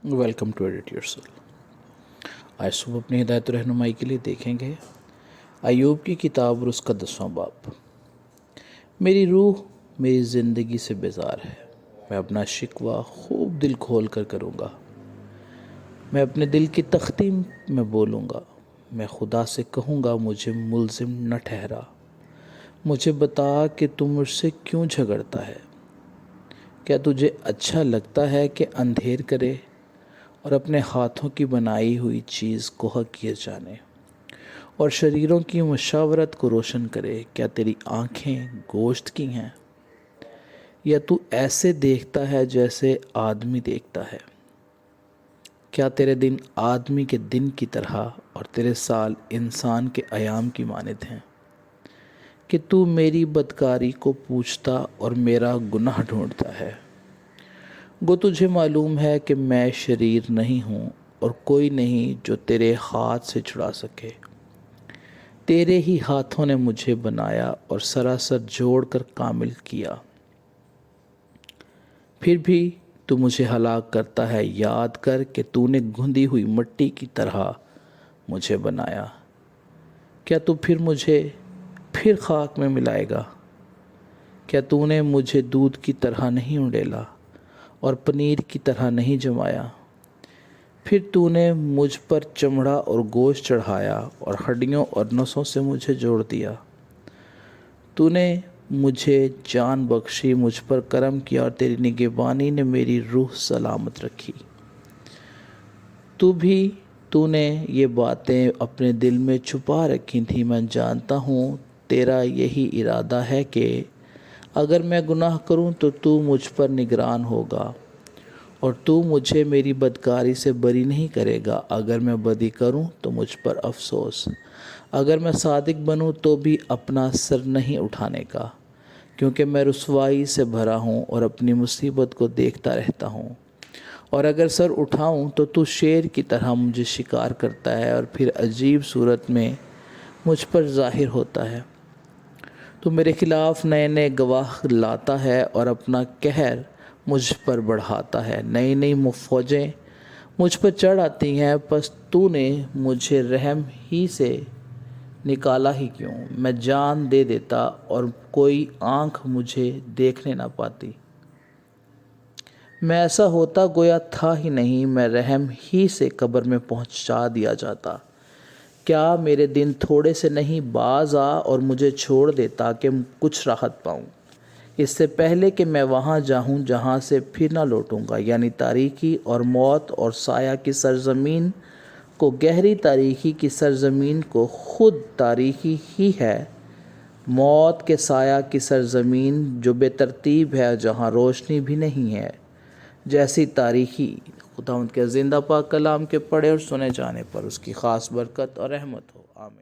Welcome to edit yourself. आज सुबह अपनी हिदायत और रहनुमाई के लिए देखेंगे अय्यूब की किताब और उसका 10वां बाब। मेरी रूह मेरी ज़िंदगी से बेजार है, मैं अपना शिकवा खूब दिल खोल कर करूँगा। मैं अपने दिल की तख्ती में बोलूँगा, मैं खुदा से कहूँगा मुझे मुल्ज़िम न ठहरा। मुझे बता कि तू मुझसे क्यों झगड़ता है। क्या तुझे अच्छा लगता है कि अंधेर करे और अपने हाथों की बनाई हुई चीज़ को हक़ किए जाने और शरीरों की मशावरत को रोशन करे? क्या तेरी आँखें गोश्त की हैं, या तू ऐसे देखता है जैसे आदमी देखता है? क्या तेरे दिन आदमी के दिन की तरह और तेरे साल इंसान के अयाम की मानद हैं कि तू मेरी बदकारी को पूछता और मेरा गुनाह ढूंढता है? गो तुझे मालूम है कि मैं शरीर नहीं हूँ और कोई नहीं जो तेरे हाथ से छुड़ा सके। तेरे ही हाथों ने मुझे बनाया और सरासर जोड़ कर कामिल किया। फिर भी तू मुझे हलाक करता है। याद कर कि तूने गूंदी हुई मिट्टी की तरह मुझे बनाया। क्या तू फिर मुझे फिर खाक में मिलाएगा? क्या तूने मुझे दूध की तरह नहीं उंडेला और पनीर की तरह नहीं जमाया? फिर तूने मुझ पर चमड़ा और गोश्त चढ़ाया और हड्डियों और नसों से मुझे जोड़ दिया। तूने मुझे जान बख्शी, मुझ पर करम किया और तेरी निगहबानी ने मेरी रूह सलामत रखी। तूने ये बातें अपने दिल में छुपा रखी थी। मैं जानता हूँ तेरा यही इरादा है कि अगर मैं गुनाह करूं तो तू मुझ पर निगरान होगा और तू मुझे मेरी बदकारी से बरी नहीं करेगा। अगर मैं बदी करूं तो मुझ पर अफसोस। अगर मैं सादिक बनूं तो भी अपना सर नहीं उठाने का, क्योंकि मैं रुसवाई से भरा हूं और अपनी मुसीबत को देखता रहता हूं। और अगर सर उठाऊं तो तू शेर की तरह मुझे शिकार करता है और फिर अजीब सूरत में मुझ पर ज़ाहिर होता है। तू मेरे खिलाफ़ नए नए गवाह लाता है और अपना कहर मुझ पर बढ़ाता है। नई नई फ़ौजें मुझ पर चढ़ आती हैं, बस तूने मुझे रहम ही से निकाला ही क्यों? मैं जान दे देता और कोई आँख मुझे देखने ना पाती। मैं ऐसा होता गोया था ही नहीं, मैं रहम ही से कब्र में पहुंचा दिया जाता। क्या मेरे दिन थोड़े से नहीं, बाज आ और मुझे छोड़ दे ताकि कुछ राहत पाऊँ, इससे पहले कि मैं वहाँ जाऊँ जहाँ से फिर ना लौटूँगा, यानी तारीकी और मौत और साया की सरज़मीन को। गहरी तारीकी की सरज़मीन को खुद तारीकी ही है। मौत के साया की सरज़मीन जो बेतरतीब है, जहाँ रोशनी भी नहीं है, जैसी तारीकी। खुदावंद के ज़िंदा पाक कलाम के पढ़े और सुने जाने पर उसकी ख़ास बरकत और रहमत हो। आमीन।